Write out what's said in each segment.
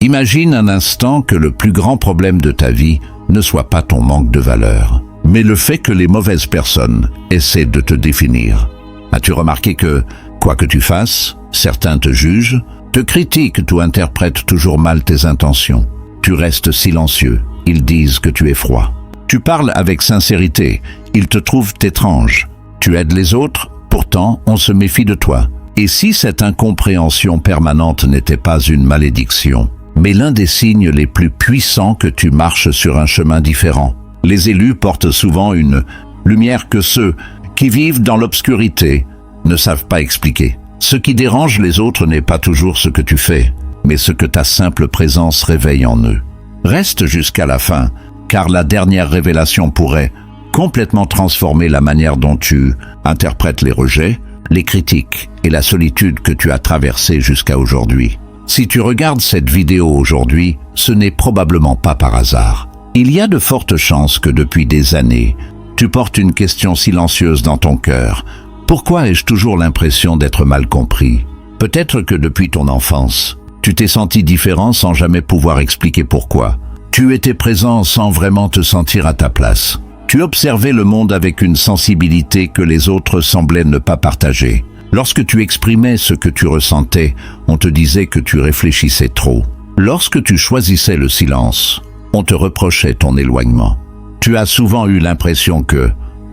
Imagine un instant que le plus grand problème de ta vie ne soit pas ton manque de valeur, mais le fait que les mauvaises personnes essaient de te définir. As-tu remarqué que, quoi que tu fasses, certains te jugent, te critiquent ou interprètent toujours mal tes intentions? Tu restes silencieux, ils disent que tu es froid. Tu parles avec sincérité, ils te trouvent étrange. Tu aides les autres, pourtant on se méfie de toi. Et si cette incompréhension permanente n'était pas une malédiction, mais l'un des signes les plus puissants que tu marches sur un chemin différent? Les élus portent souvent une lumière que ceux qui vivent dans l'obscurité ne savent pas expliquer. Ce qui dérange les autres n'est pas toujours ce que tu fais, mais ce que ta simple présence réveille en eux. Reste jusqu'à la fin, car la dernière révélation pourrait complètement transformer la manière dont tu interprètes les rejets, les critiques et la solitude que tu as traversée jusqu'à aujourd'hui. Si tu regardes cette vidéo aujourd'hui, ce n'est probablement pas par hasard. Il y a de fortes chances que depuis des années, tu portes une question silencieuse dans ton cœur. Pourquoi ai-je toujours l'impression d'être mal compris? Peut-être que depuis ton enfance, tu t'es senti différent sans jamais pouvoir expliquer pourquoi. Tu étais présent sans vraiment te sentir à ta place. Tu observais le monde avec une sensibilité que les autres semblaient ne pas partager. Lorsque tu exprimais ce que tu ressentais, on te disait que tu réfléchissais trop. Lorsque tu choisissais le silence, on te reprochait ton éloignement. Tu as souvent eu l'impression que,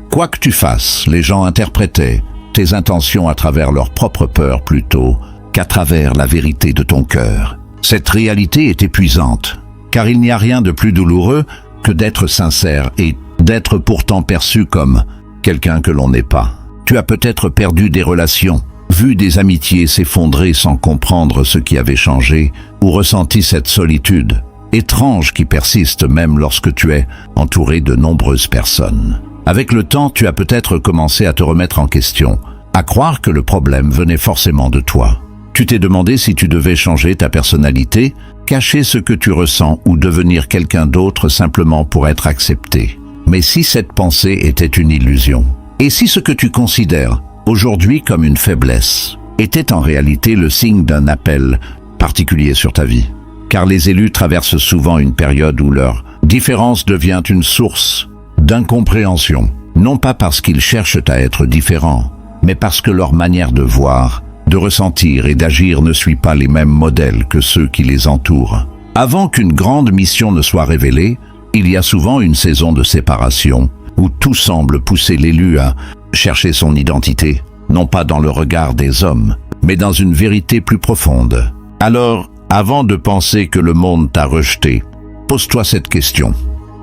quoi que tu fasses, les gens interprétaient tes intentions à travers leur propre peur plutôt qu'à travers la vérité de ton cœur. Cette réalité est épuisante, car il n'y a rien de plus douloureux que d'être sincère et d'être pourtant perçu comme quelqu'un que l'on n'est pas. Tu as peut-être perdu des relations, vu des amitiés s'effondrer sans comprendre ce qui avait changé, ou ressenti cette solitude étrange qui persiste même lorsque tu es entouré de nombreuses personnes. Avec le temps, tu as peut-être commencé à te remettre en question, à croire que le problème venait forcément de toi. Tu t'es demandé si tu devais changer ta personnalité, cacher ce que tu ressens ou devenir quelqu'un d'autre simplement pour être accepté. Mais si cette pensée était une illusion? Et si ce que tu considères aujourd'hui comme une faiblesse était en réalité le signe d'un appel particulier sur ta vie? Car les élus traversent souvent une période où leur différence devient une source d'incompréhension, non pas parce qu'ils cherchent à être différents, mais parce que leur manière de voir, de ressentir et d'agir ne suit pas les mêmes modèles que ceux qui les entourent. Avant qu'une grande mission ne soit révélée, il y a souvent une saison de séparation, où tout semble pousser l'élu à chercher son identité, non pas dans le regard des hommes, mais dans une vérité plus profonde. Alors, avant de penser que le monde t'a rejeté, pose-toi cette question.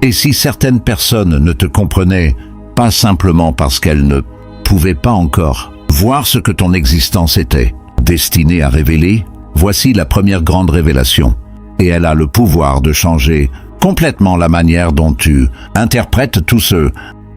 Et si certaines personnes ne te comprenaient pas simplement parce qu'elles ne pouvaient pas encore voir ce que ton existence était destinée à révéler, voici la première grande révélation. Et elle a le pouvoir de changer complètement la manière dont tu interprètes tout ce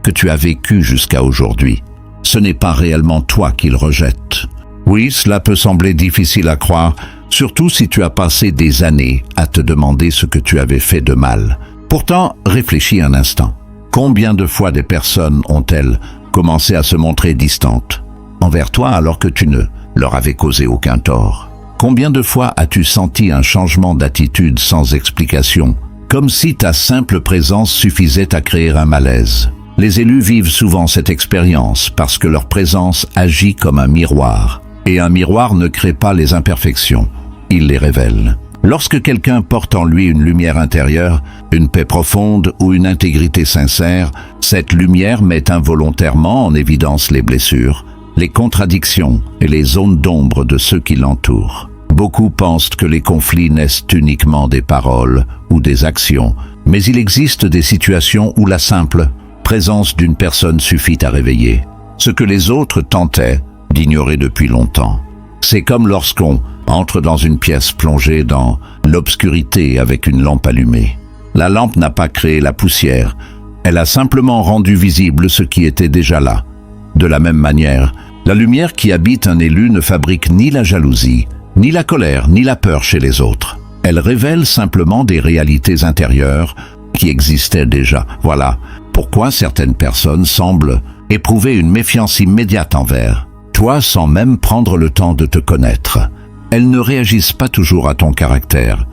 que tu as vécu jusqu'à aujourd'hui. Ce n'est pas réellement toi qu'ils rejettent. Oui, cela peut sembler difficile à croire, surtout si tu as passé des années à te demander ce que tu avais fait de mal. Pourtant, réfléchis un instant. Combien de fois des personnes ont-elles commencé à se montrer distantes envers toi alors que tu ne leur avais causé aucun tort? Combien de fois as-tu senti un changement d'attitude sans explication, comme si ta simple présence suffisait à créer un malaise? Les élus vivent souvent cette expérience parce que leur présence agit comme un miroir. Et un miroir ne crée pas les imperfections, il les révèle. Lorsque quelqu'un porte en lui une lumière intérieure, une paix profonde ou une intégrité sincère, cette lumière met involontairement en évidence les blessures, les contradictions et les zones d'ombre de ceux qui l'entourent. Beaucoup pensent que les conflits naissent uniquement des paroles ou des actions, mais il existe des situations où la simple présence d'une personne suffit à réveiller ce que les autres tentaient d'ignorer depuis longtemps. C'est comme lorsqu'on entre dans une pièce plongée dans l'obscurité avec une lampe allumée. La lampe n'a pas créé la poussière, elle a simplement rendu visible ce qui était déjà là. De la même manière, la lumière qui habite un élu ne fabrique ni la jalousie, ni la colère, ni la peur chez les autres. Elle révèle simplement des réalités intérieures qui existaient déjà. Voilà pourquoi certaines personnes semblent éprouver une méfiance immédiate envers toi sans même prendre le temps de te connaître. Elles ne réagissent pas toujours à ton caractère,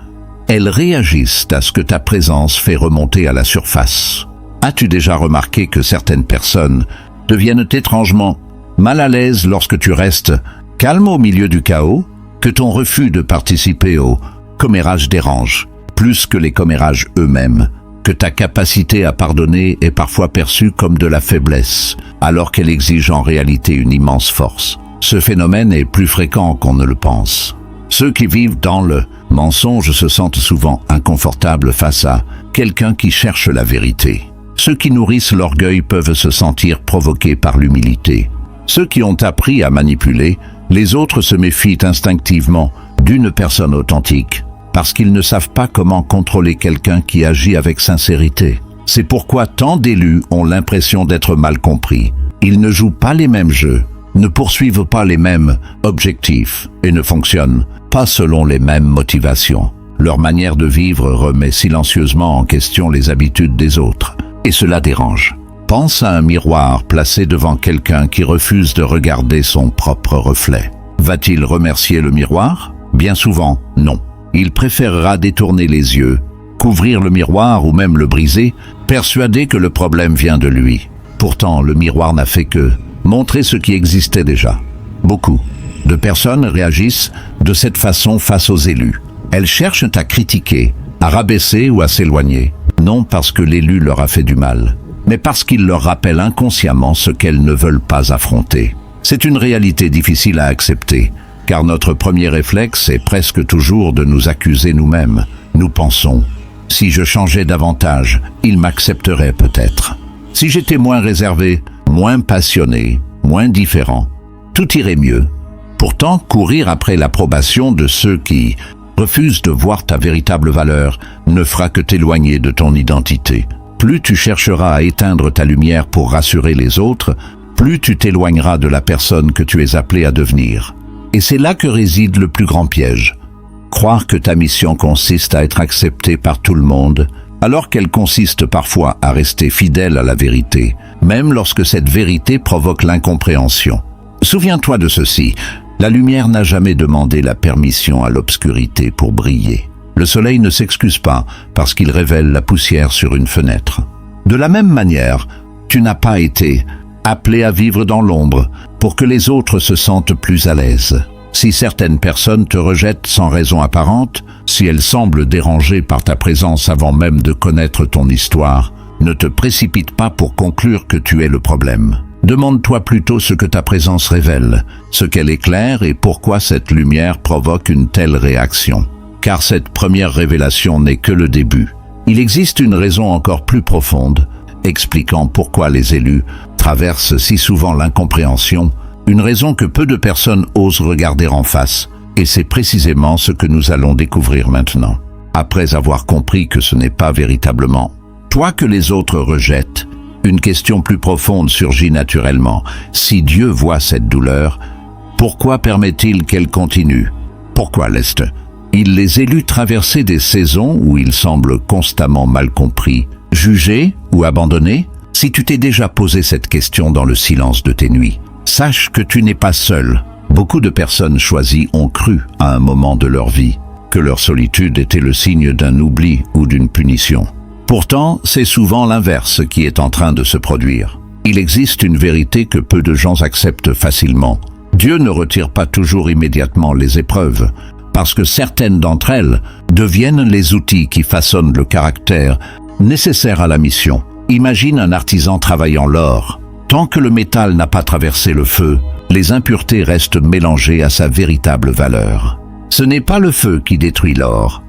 elles réagissent à ce que ta présence fait remonter à la surface. As-tu déjà remarqué que certaines personnes deviennent étrangement mal à l'aise lorsque tu restes calme au milieu du chaos, que ton refus de participer au commérage dérange, plus que les commérages eux-mêmes, que ta capacité à pardonner est parfois perçue comme de la faiblesse, alors qu'elle exige en réalité une immense force. Ce phénomène est plus fréquent qu'on ne le pense. Ceux qui vivent dans le mensonge se sentent souvent inconfortables face à quelqu'un qui cherche la vérité. Ceux qui nourrissent l'orgueil peuvent se sentir provoqués par l'humilité. Ceux qui ont appris à manipuler, les autres se méfient instinctivement d'une personne authentique, parce qu'ils ne savent pas comment contrôler quelqu'un qui agit avec sincérité. C'est pourquoi tant d'élus ont l'impression d'être mal compris. Ils ne jouent pas les mêmes jeux, ne poursuivent pas les mêmes objectifs et ne fonctionnent pas selon les mêmes motivations. Leur manière de vivre remet silencieusement en question les habitudes des autres, et cela dérange. Pense à un miroir placé devant quelqu'un qui refuse de regarder son propre reflet. Va-t-il remercier le miroir? Bien souvent, non. Il préférera détourner les yeux, couvrir le miroir ou même le briser, persuadé que le problème vient de lui. Pourtant, le miroir n'a fait que montrer ce qui existait déjà. Beaucoup de personnes réagissent de cette façon face aux élus. Elles cherchent à critiquer, à rabaisser ou à s'éloigner, non parce que l'élu leur a fait du mal, mais parce qu'il leur rappelle inconsciemment ce qu'elles ne veulent pas affronter. C'est une réalité difficile à accepter, car notre premier réflexe est presque toujours de nous accuser nous-mêmes. Nous pensons, si je changeais davantage, il m'accepterait peut-être. Si j'étais moins réservé, moins passionné, moins différent, tout irait mieux. Pourtant, courir après l'approbation de ceux qui refusent de voir ta véritable valeur ne fera que t'éloigner de ton identité. Plus tu chercheras à éteindre ta lumière pour rassurer les autres, plus tu t'éloigneras de la personne que tu es appelé à devenir. Et c'est là que réside le plus grand piège. Croire que ta mission consiste à être acceptée par tout le monde, alors qu'elle consiste parfois à rester fidèle à la vérité, même lorsque cette vérité provoque l'incompréhension. Souviens-toi de ceci, la lumière n'a jamais demandé la permission à l'obscurité pour briller. Le soleil ne s'excuse pas parce qu'il révèle la poussière sur une fenêtre. De la même manière, tu n'as pas été appelé à vivre dans l'ombre pour que les autres se sentent plus à l'aise. Si certaines personnes te rejettent sans raison apparente, si elles semblent dérangées par ta présence avant même de connaître ton histoire, ne te précipite pas pour conclure que tu es le problème. Demande-toi plutôt ce que ta présence révèle, ce qu'elle éclaire et pourquoi cette lumière provoque une telle réaction. Car cette première révélation n'est que le début. Il existe une raison encore plus profonde, expliquant pourquoi les élus traversent si souvent l'incompréhension, une raison que peu de personnes osent regarder en face, et c'est précisément ce que nous allons découvrir maintenant. Après avoir compris que ce n'est pas véritablement toi que les autres rejettent, une question plus profonde surgit naturellement. Si Dieu voit cette douleur, pourquoi permet-il qu'elle continue? Pourquoi laisse-t-il les élus traverser des saisons où ils semblent constamment mal compris, jugés ou abandonnés? Si tu t'es déjà posé cette question dans le silence de tes nuits, sache que tu n'es pas seul. Beaucoup de personnes choisies ont cru, à un moment de leur vie, que leur solitude était le signe d'un oubli ou d'une punition. Pourtant, c'est souvent l'inverse qui est en train de se produire. Il existe une vérité que peu de gens acceptent facilement. Dieu ne retire pas toujours immédiatement les épreuves, parce que certaines d'entre elles deviennent les outils qui façonnent le caractère nécessaire à la mission. Imagine un artisan travaillant l'or. Tant que le métal n'a pas traversé le feu, les impuretés restent mélangées à sa véritable valeur. Ce n'est pas le feu qui détruit l'or,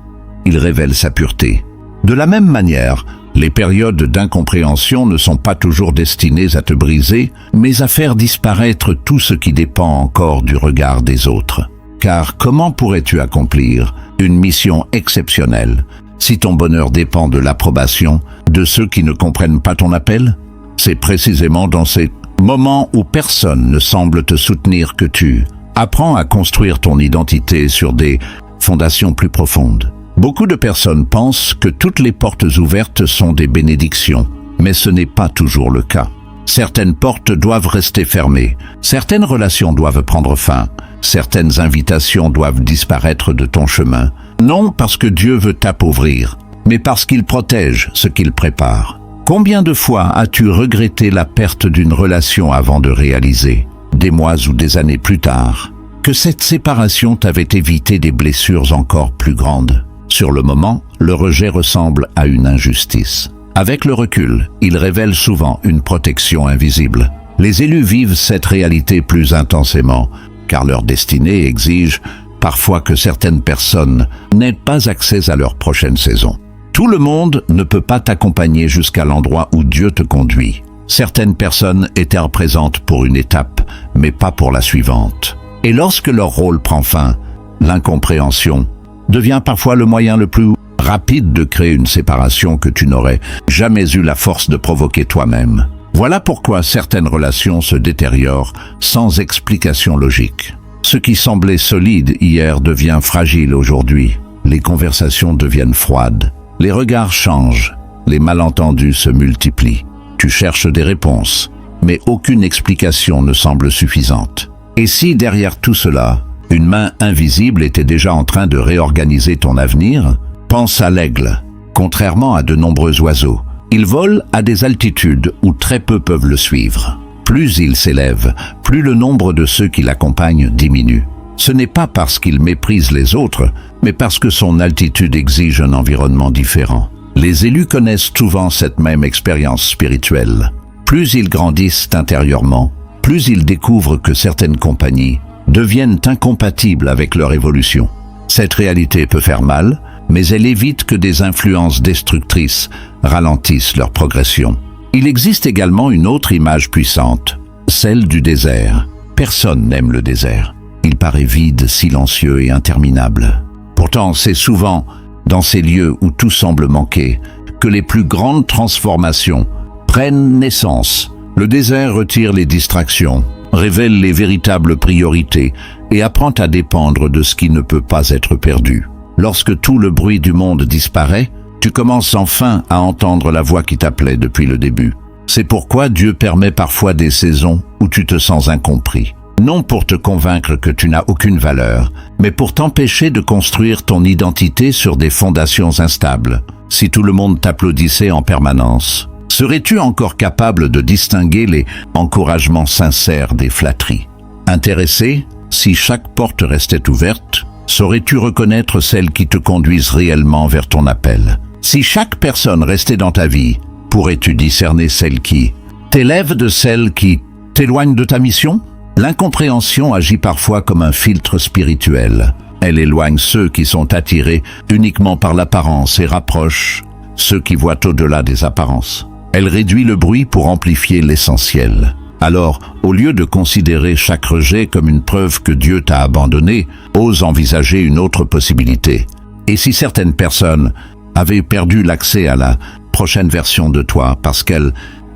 il révèle sa pureté. De la même manière, les périodes d'incompréhension ne sont pas toujours destinées à te briser, mais à faire disparaître tout ce qui dépend encore du regard des autres. Car comment pourrais-tu accomplir une mission exceptionnelle si ton bonheur dépend de l'approbation de ceux qui ne comprennent pas ton appel? C'est précisément dans ces moments où personne ne semble te soutenir que tu apprends à construire ton identité sur des fondations plus profondes. Beaucoup de personnes pensent que toutes les portes ouvertes sont des bénédictions, mais ce n'est pas toujours le cas. Certaines portes doivent rester fermées, certaines relations doivent prendre fin, certaines invitations doivent disparaître de ton chemin. Non parce que Dieu veut t'appauvrir, mais parce qu'il protège ce qu'il prépare. Combien de fois as-tu regretté la perte d'une relation avant de réaliser, des mois ou des années plus tard, que cette séparation t'avait évité des blessures encore plus grandes? Sur le moment, le rejet ressemble à une injustice. Avec le recul, il révèle souvent une protection invisible. Les élus vivent cette réalité plus intensément, car leur destinée exige parfois que certaines personnes n'aient pas accès à leur prochaine saison. Tout le monde ne peut pas t'accompagner jusqu'à l'endroit où Dieu te conduit. Certaines personnes étaient présentes pour une étape, mais pas pour la suivante. Et lorsque leur rôle prend fin, l'incompréhension devient parfois le moyen le plus rapide de créer une séparation que tu n'aurais jamais eu la force de provoquer toi-même. Voilà pourquoi certaines relations se détériorent sans explication logique. Ce qui semblait solide hier devient fragile aujourd'hui. Les conversations deviennent froides. Les regards changent, les malentendus se multiplient. Tu cherches des réponses, mais aucune explication ne semble suffisante. Et si derrière tout cela, une main invisible était déjà en train de réorganiser ton avenir? Pense à l'aigle. Contrairement à de nombreux oiseaux, il vole à des altitudes où très peu peuvent le suivre. Plus il s'élève, plus le nombre de ceux qui l'accompagnent diminue. Ce n'est pas parce qu'il méprise les autres, mais parce que son altitude exige un environnement différent. Les élus connaissent souvent cette même expérience spirituelle. Plus ils grandissent intérieurement, plus ils découvrent que certaines compagnies deviennent incompatibles avec leur évolution. Cette réalité peut faire mal, mais elle évite que des influences destructrices ralentissent leur progression. Il existe également une autre image puissante, celle du désert. Personne n'aime le désert. Il paraît vide, silencieux et interminable. Pourtant, c'est souvent dans ces lieux où tout semble manquer que les plus grandes transformations prennent naissance. Le désert retire les distractions, révèle les véritables priorités et apprend à dépendre de ce qui ne peut pas être perdu. Lorsque tout le bruit du monde disparaît, tu commences enfin à entendre la voix qui t'appelait depuis le début. C'est pourquoi Dieu permet parfois des saisons où tu te sens incompris. Non pour te convaincre que tu n'as aucune valeur, mais pour t'empêcher de construire ton identité sur des fondations instables. Si tout le monde t'applaudissait en permanence, serais-tu encore capable de distinguer les encouragements sincères des flatteries? Intéressé, si chaque porte restait ouverte, saurais-tu reconnaître celles qui te conduisent réellement vers ton appel? Si chaque personne restait dans ta vie, pourrais-tu discerner celle qui t'élève de celle qui t'éloigne de ta mission? L'incompréhension agit parfois comme un filtre spirituel. Elle éloigne ceux qui sont attirés uniquement par l'apparence et rapproche ceux qui voient au-delà des apparences. Elle réduit le bruit pour amplifier l'essentiel. Alors, au lieu de considérer chaque rejet comme une preuve que Dieu t'a abandonné, ose envisager une autre possibilité. Et si certaines personnes avaient perdu l'accès à la prochaine version de toi parce qu'elles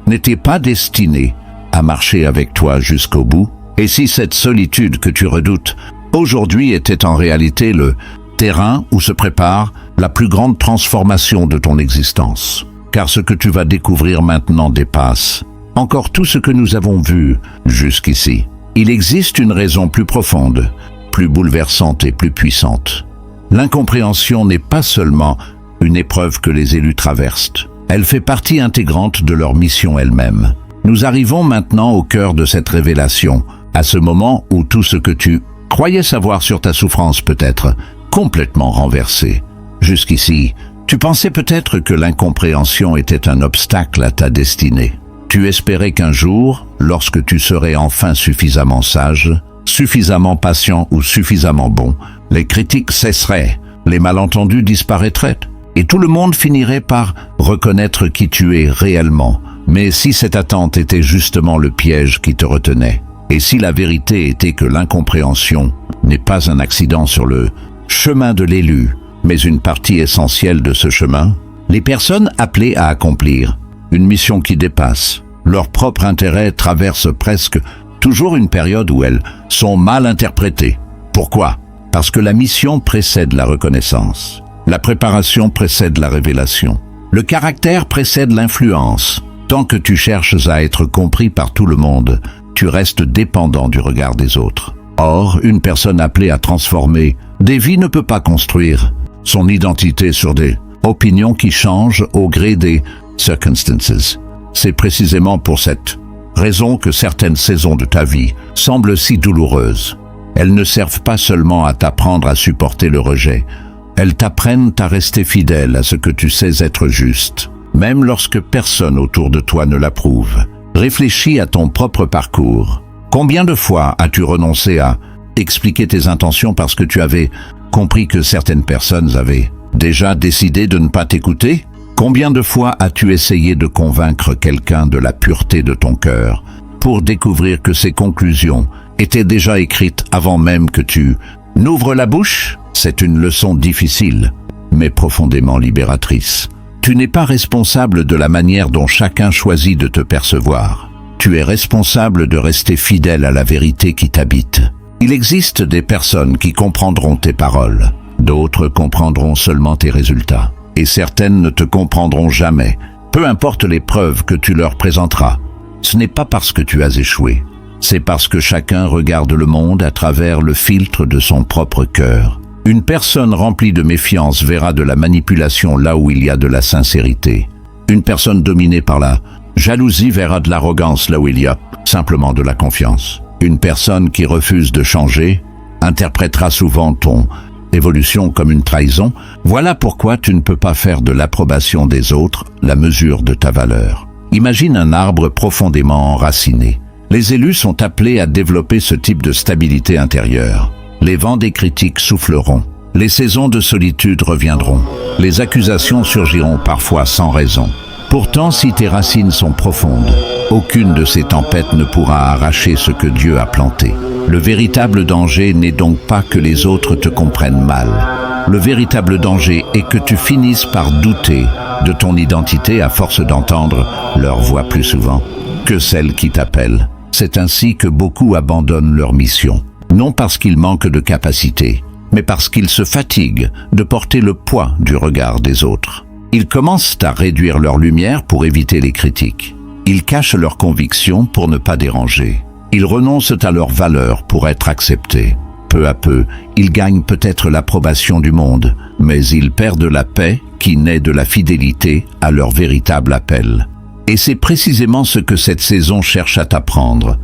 n'étaient pas destinées à marcher avec toi jusqu'au bout? Et si cette solitude que tu redoutes aujourd'hui était en réalité le terrain où se prépare la plus grande transformation de ton existence? Car ce que tu vas découvrir maintenant dépasse encore tout ce que nous avons vu jusqu'ici. Il existe une raison plus profonde, plus bouleversante et plus puissante. L'incompréhension n'est pas seulement une épreuve que les élus traversent. Elle fait partie intégrante de leur mission elle-même. Nous arrivons maintenant au cœur de cette révélation, à ce moment où tout ce que tu croyais savoir sur ta souffrance peut être complètement renversé. Jusqu'ici, tu pensais peut-être que l'incompréhension était un obstacle à ta destinée. Tu espérais qu'un jour, lorsque tu serais enfin suffisamment sage, suffisamment patient ou suffisamment bon, les critiques cesseraient, les malentendus disparaîtraient, et tout le monde finirait par reconnaître qui tu es réellement. Mais si cette attente était justement le piège qui te retenait, et si la vérité était que l'incompréhension n'est pas un accident sur le chemin de l'élu, mais une partie essentielle de ce chemin, les personnes appelées à accomplir une mission qui dépasse leur propre intérêt traversent presque toujours une période où elles sont mal interprétées. Pourquoi? Parce que la mission précède la reconnaissance. La préparation précède la révélation. Le caractère précède l'influence. Tant que tu cherches à être compris par tout le monde, tu restes dépendant du regard des autres. Or, une personne appelée à transformer des vies ne peut pas construire son identité sur des opinions qui changent au gré des circumstances. C'est précisément pour cette raison que certaines saisons de ta vie semblent si douloureuses. Elles ne servent pas seulement à t'apprendre à supporter le rejet, elles t'apprennent à rester fidèle à ce que tu sais être juste, même lorsque personne autour de toi ne l'approuve. Réfléchis à ton propre parcours. Combien de fois as-tu renoncé à expliquer tes intentions parce que tu avais compris que certaines personnes avaient déjà décidé de ne pas t'écouter? Combien de fois as-tu essayé de convaincre quelqu'un de la pureté de ton cœur pour découvrir que ses conclusions étaient déjà écrites avant même que tu n'ouvres la bouche? C'est une leçon difficile, mais profondément libératrice. Tu n'es pas responsable de la manière dont chacun choisit de te percevoir. Tu es responsable de rester fidèle à la vérité qui t'habite. Il existe des personnes qui comprendront tes paroles, d'autres comprendront seulement tes résultats, et certaines ne te comprendront jamais, peu importe les preuves que tu leur présenteras. Ce n'est pas parce que tu as échoué, c'est parce que chacun regarde le monde à travers le filtre de son propre cœur. Une personne remplie de méfiance verra de la manipulation là où il y a de la sincérité. Une personne dominée par la jalousie verra de l'arrogance là où il y a simplement de la confiance. Une personne qui refuse de changer interprétera souvent ton évolution comme une trahison. Voilà pourquoi tu ne peux pas faire de l'approbation des autres la mesure de ta valeur. Imagine un arbre profondément enraciné. Les élus sont appelés à développer ce type de stabilité intérieure. Les vents des critiques souffleront. Les saisons de solitude reviendront. Les accusations surgiront parfois sans raison. Pourtant, si tes racines sont profondes, aucune de ces tempêtes ne pourra arracher ce que Dieu a planté. Le véritable danger n'est donc pas que les autres te comprennent mal. Le véritable danger est que tu finisses par douter de ton identité à force d'entendre leur voix plus souvent que celle qui t'appelle. C'est ainsi que beaucoup abandonnent leur mission. Non parce qu'ils manquent de capacité, mais parce qu'ils se fatiguent de porter le poids du regard des autres. Ils commencent à réduire leur lumière pour éviter les critiques. Ils cachent leurs convictions pour ne pas déranger. Ils renoncent à leurs valeurs pour être acceptés. Peu à peu, ils gagnent peut-être l'approbation du monde, mais ils perdent la paix qui naît de la fidélité à leur véritable appel. Et c'est précisément ce que cette saison cherche à t'apprendre.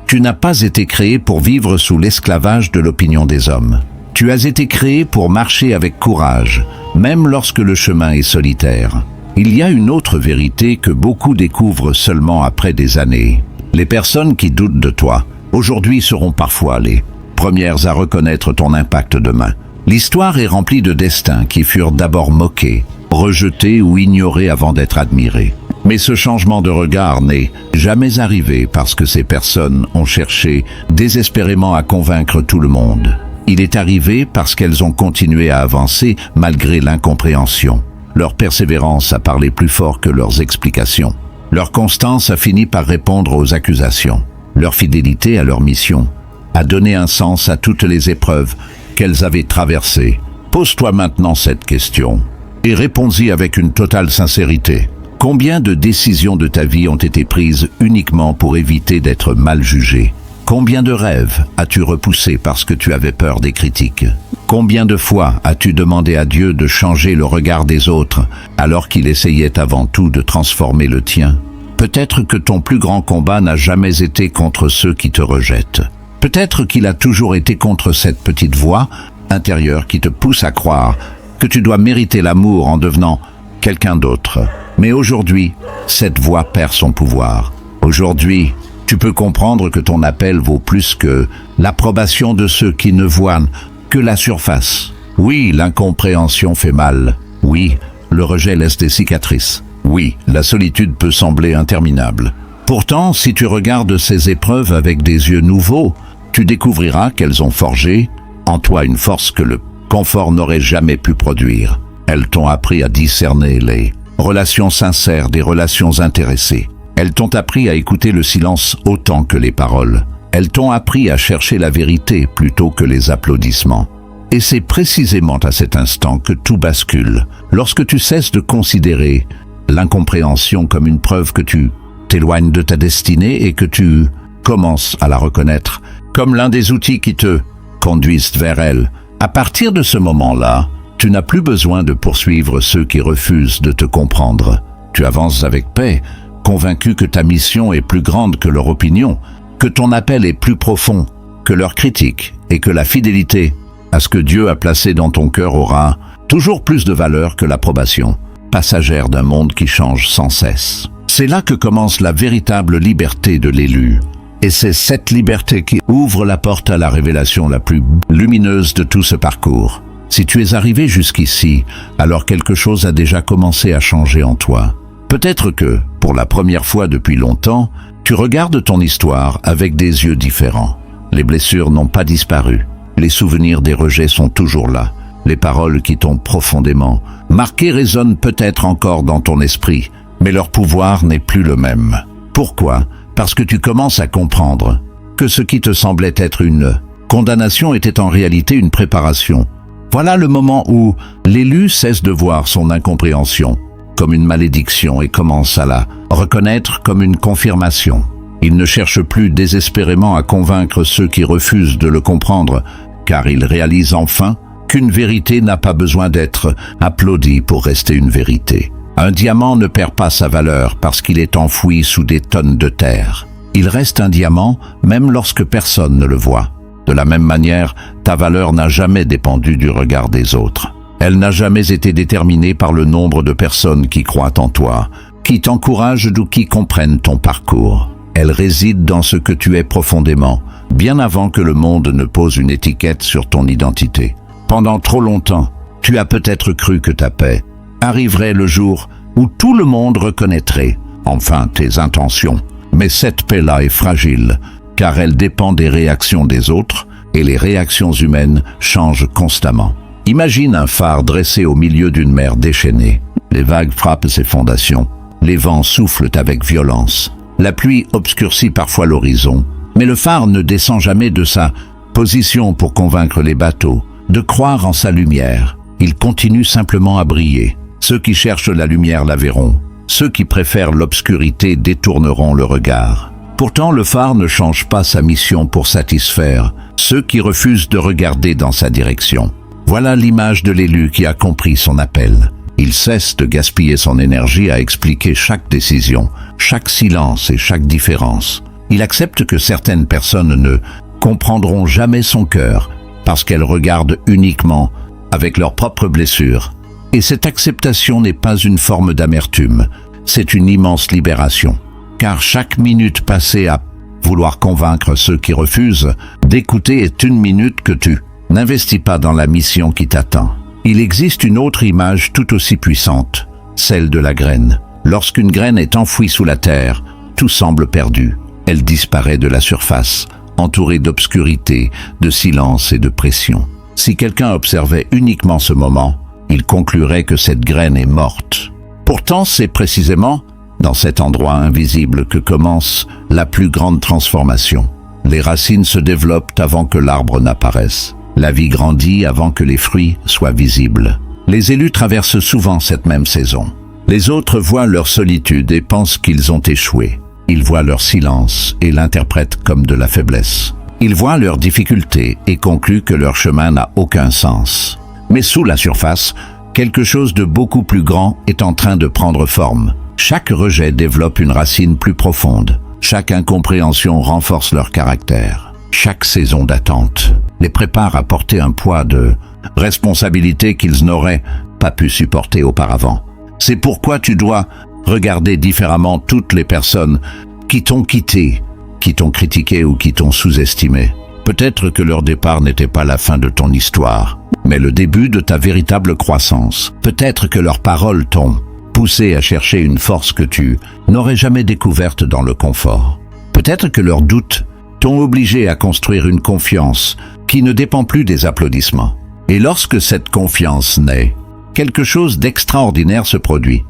Tu n'as pas été créé pour vivre sous l'esclavage de l'opinion des hommes. Tu as été créé pour marcher avec courage, même lorsque le chemin est solitaire. Il y a une autre vérité que beaucoup découvrent seulement après des années. Les personnes qui doutent de toi, aujourd'hui seront parfois les premières à reconnaître ton impact demain. L'histoire est remplie de destins qui furent d'abord moqués, rejetés ou ignorés avant d'être admirés. Mais ce changement de regard n'est jamais arrivé parce que ces personnes ont cherché désespérément à convaincre tout le monde. Il est arrivé parce qu'elles ont continué à avancer malgré l'incompréhension. Leur persévérance a parlé plus fort que leurs explications. Leur constance a fini par répondre aux accusations. Leur fidélité à leur mission a donné un sens à toutes les épreuves qu'elles avaient traversées. Pose-toi maintenant cette question et réponds-y avec une totale sincérité. Combien de décisions de ta vie ont été prises uniquement pour éviter d'être mal jugé? Combien de rêves as-tu repoussés parce que tu avais peur des critiques? Combien de fois as-tu demandé à Dieu de changer le regard des autres alors qu'il essayait avant tout de transformer le tien? Peut-être que ton plus grand combat n'a jamais été contre ceux qui te rejettent. Peut-être qu'il a toujours été contre cette petite voix intérieure qui te pousse à croire que tu dois mériter l'amour en devenant quelqu'un d'autre. Mais aujourd'hui, cette voix perd son pouvoir. Aujourd'hui, tu peux comprendre que ton appel vaut plus que l'approbation de ceux qui ne voient que la surface. Oui, l'incompréhension fait mal. Oui, le rejet laisse des cicatrices. Oui, la solitude peut sembler interminable. Pourtant, si tu regardes ces épreuves avec des yeux nouveaux, tu découvriras qu'elles ont forgé en toi une force que le confort n'aurait jamais pu produire. Elles t'ont appris à discerner les relations sincères des relations intéressées. Elles t'ont appris à écouter le silence autant que les paroles. Elles t'ont appris à chercher la vérité plutôt que les applaudissements. Et c'est précisément à cet instant que tout bascule, lorsque tu cesses de considérer l'incompréhension comme une preuve que tu t'éloignes de ta destinée et que tu commences à la reconnaître comme l'un des outils qui te conduisent vers elle. À partir de ce moment-là, tu n'as plus besoin de poursuivre ceux qui refusent de te comprendre. Tu avances avec paix, convaincu que ta mission est plus grande que leur opinion, que ton appel est plus profond que leur critique et que la fidélité à ce que Dieu a placé dans ton cœur aura toujours plus de valeur que l'approbation passagère d'un monde qui change sans cesse. C'est là que commence la véritable liberté de l'élu. Et c'est cette liberté qui ouvre la porte à la révélation la plus lumineuse de tout ce parcours. Si tu es arrivé jusqu'ici, alors quelque chose a déjà commencé à changer en toi. Peut-être que, pour la première fois depuis longtemps, tu regardes ton histoire avec des yeux différents. Les blessures n'ont pas disparu. Les souvenirs des rejets sont toujours là. Les paroles qui t'ont profondément marqué résonnent peut-être encore dans ton esprit, mais leur pouvoir n'est plus le même. Pourquoi ? Parce que tu commences à comprendre que ce qui te semblait être une condamnation était en réalité une préparation. Voilà le moment où l'élu cesse de voir son incompréhension comme une malédiction et commence à la reconnaître comme une confirmation. Il ne cherche plus désespérément à convaincre ceux qui refusent de le comprendre, car il réalise enfin qu'une vérité n'a pas besoin d'être applaudie pour rester une vérité. Un diamant ne perd pas sa valeur parce qu'il est enfoui sous des tonnes de terre. Il reste un diamant même lorsque personne ne le voit. De la même manière, ta valeur n'a jamais dépendu du regard des autres. Elle n'a jamais été déterminée par le nombre de personnes qui croient en toi, qui t'encouragent ou qui comprennent ton parcours. Elle réside dans ce que tu es profondément, bien avant que le monde ne pose une étiquette sur ton identité. Pendant trop longtemps, tu as peut-être cru que ta paix arriverait le jour où tout le monde reconnaîtrait enfin tes intentions. Mais cette paix-là est fragile, car elle dépend des réactions des autres, et les réactions humaines changent constamment. Imagine un phare dressé au milieu d'une mer déchaînée. Les vagues frappent ses fondations, les vents soufflent avec violence. La pluie obscurcit parfois l'horizon, mais le phare ne descend jamais de sa position pour convaincre les bateaux de croire en sa lumière. Il continue simplement à briller. Ceux qui cherchent la lumière la verront. Ceux qui préfèrent l'obscurité détourneront le regard. Pourtant, le phare ne change pas sa mission pour satisfaire ceux qui refusent de regarder dans sa direction. Voilà l'image de l'élu qui a compris son appel. Il cesse de gaspiller son énergie à expliquer chaque décision, chaque silence et chaque différence. Il accepte que certaines personnes ne comprendront jamais son cœur parce qu'elles regardent uniquement avec leurs propres blessures. Et cette acceptation n'est pas une forme d'amertume, c'est une immense libération. Car chaque minute passée à vouloir convaincre ceux qui refusent d'écouter est une minute que tu n'investis pas dans la mission qui t'attend. Il existe une autre image tout aussi puissante, celle de la graine. Lorsqu'une graine est enfouie sous la terre, tout semble perdu. Elle disparaît de la surface, entourée d'obscurité, de silence et de pression. Si quelqu'un observait uniquement ce moment, il conclurait que cette graine est morte. Pourtant, c'est précisément dans cet endroit invisible que commence la plus grande transformation. Les racines se développent avant que l'arbre n'apparaisse. La vie grandit avant que les fruits soient visibles. Les élus traversent souvent cette même saison. Les autres voient leur solitude et pensent qu'ils ont échoué. Ils voient leur silence et l'interprètent comme de la faiblesse. Ils voient leurs difficultés et concluent que leur chemin n'a aucun sens. Mais sous la surface, quelque chose de beaucoup plus grand est en train de prendre forme. Chaque rejet développe une racine plus profonde. Chaque incompréhension renforce leur caractère. Chaque saison d'attente les prépare à porter un poids de responsabilité qu'ils n'auraient pas pu supporter auparavant. C'est pourquoi tu dois regarder différemment toutes les personnes qui t'ont quitté, qui t'ont critiqué ou qui t'ont sous-estimé. Peut-être que leur départ n'était pas la fin de ton histoire, mais le début de ta véritable croissance. Peut-être que leurs paroles t'ont poussé à chercher une force que tu n'aurais jamais découverte dans le confort. Peut-être que leurs doutes t'ont obligé à construire une confiance qui ne dépend plus des applaudissements. Et lorsque cette confiance naît, quelque chose d'extraordinaire se produit.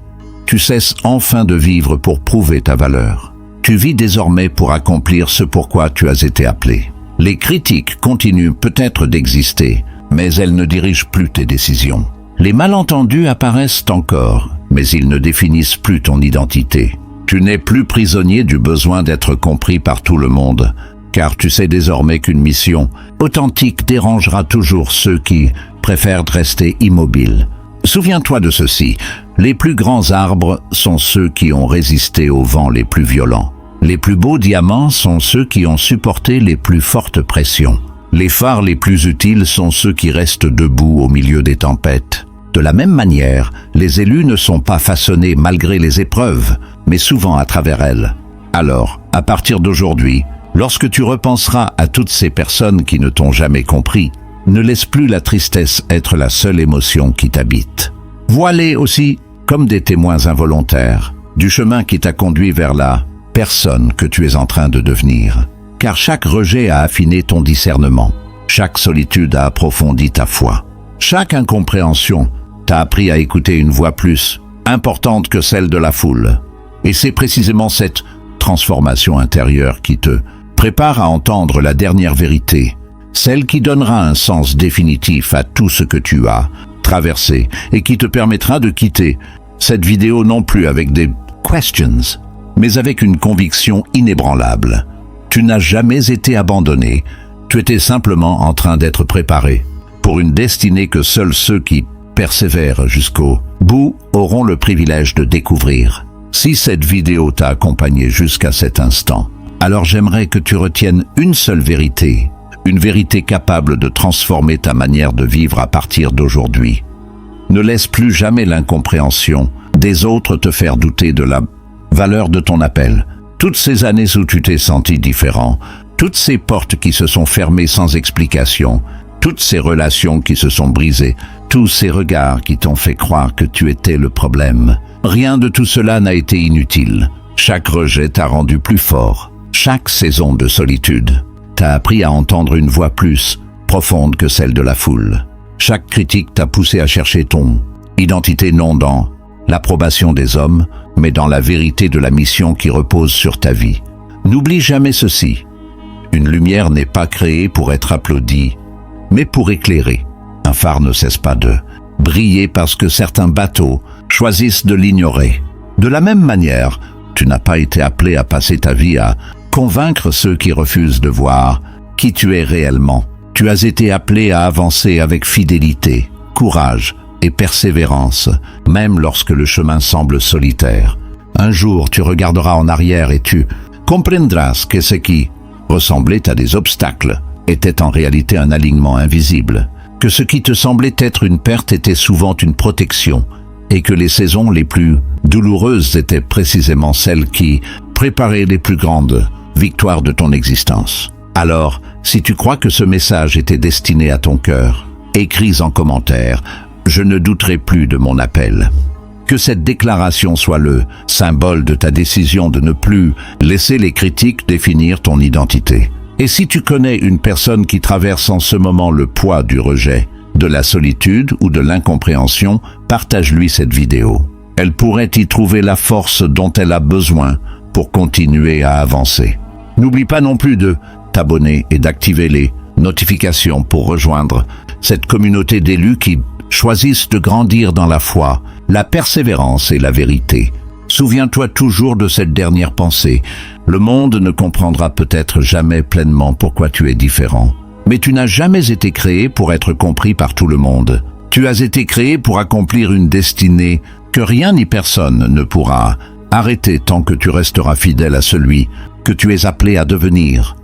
Tu cesses enfin de vivre pour prouver ta valeur. Tu vis désormais pour accomplir ce pourquoi tu as été appelé. Les critiques continuent peut-être d'exister, mais elles ne dirigent plus tes décisions. Les malentendus apparaissent encore, mais ils ne définissent plus ton identité. Tu n'es plus prisonnier du besoin d'être compris par tout le monde, car tu sais désormais qu'une mission authentique dérangera toujours ceux qui préfèrent rester immobiles. Souviens-toi de ceci, les plus grands arbres sont ceux qui ont résisté aux vents les plus violents. Les plus beaux diamants sont ceux qui ont supporté les plus fortes pressions. Les phares les plus utiles sont ceux qui restent debout au milieu des tempêtes. De la même manière, les élus ne sont pas façonnés malgré les épreuves, mais souvent à travers elles. Alors, à partir d'aujourd'hui, lorsque tu repenseras à toutes ces personnes qui ne t'ont jamais compris, ne laisse plus la tristesse être la seule émotion qui t'habite. Vois-les aussi comme des témoins involontaires du chemin qui t'a conduit vers la personne que tu es en train de devenir. Car chaque rejet a affiné ton discernement, chaque solitude a approfondi ta foi, chaque incompréhension t'a appris à écouter une voix plus importante que celle de la foule. Et c'est précisément cette transformation intérieure qui te prépare à entendre la dernière vérité, celle qui donnera un sens définitif à tout ce que tu as traversé et qui te permettra de quitter cette vidéo non plus avec des questions, mais avec une conviction inébranlable. Tu n'as jamais été abandonné, tu étais simplement en train d'être préparé pour une destinée que seuls ceux qui persévèrent jusqu'au bout auront le privilège de découvrir. Si cette vidéo t'a accompagné jusqu'à cet instant, alors j'aimerais que tu retiennes une seule vérité, une vérité capable de transformer ta manière de vivre à partir d'aujourd'hui. Ne laisse plus jamais l'incompréhension des autres te faire douter de la valeur de ton appel. Toutes ces années où tu t'es senti différent, toutes ces portes qui se sont fermées sans explication, toutes ces relations qui se sont brisées, tous ces regards qui t'ont fait croire que tu étais le problème, rien de tout cela n'a été inutile. Chaque rejet t'a rendu plus fort. Chaque saison de solitude t'a appris à entendre une voix plus profonde que celle de la foule. Chaque critique t'a poussé à chercher ton identité non dans l'approbation des hommes, mais dans la vérité de la mission qui repose sur ta vie. N'oublie jamais ceci. Une lumière n'est pas créée pour être applaudie, mais pour éclairer. Un phare ne cesse pas de briller parce que certains bateaux choisissent de l'ignorer. De la même manière, tu n'as pas été appelé à passer ta vie à convaincre ceux qui refusent de voir qui tu es réellement. Tu as été appelé à avancer avec fidélité, courage et persévérance, même lorsque le chemin semble solitaire. Un jour, tu regarderas en arrière et tu comprendras que ce qui ressemblait à des obstacles était en réalité un alignement invisible, que ce qui te semblait être une perte était souvent une protection, et que les saisons les plus douloureuses étaient précisément celles qui préparaient les plus grandes victoires de ton existence. Alors, si tu crois que ce message était destiné à ton cœur, écris en commentaire « Je ne douterai plus de mon appel ». Que cette déclaration soit le symbole de ta décision de ne plus laisser les critiques définir ton identité. Et si tu connais une personne qui traverse en ce moment le poids du rejet, de la solitude ou de l'incompréhension, partage-lui cette vidéo. Elle pourrait y trouver la force dont elle a besoin pour continuer à avancer. N'oublie pas non plus de t'abonner et d'activer les notifications pour rejoindre cette communauté d'élus qui choisissent de grandir dans la foi, la persévérance et la vérité. Souviens-toi toujours de cette dernière pensée. Le monde ne comprendra peut-être jamais pleinement pourquoi tu es différent. Mais tu n'as jamais été créé pour être compris par tout le monde. Tu as été créé pour accomplir une destinée que rien ni personne ne pourra arrêter tant que tu resteras fidèle à celui que tu es appelé à devenir.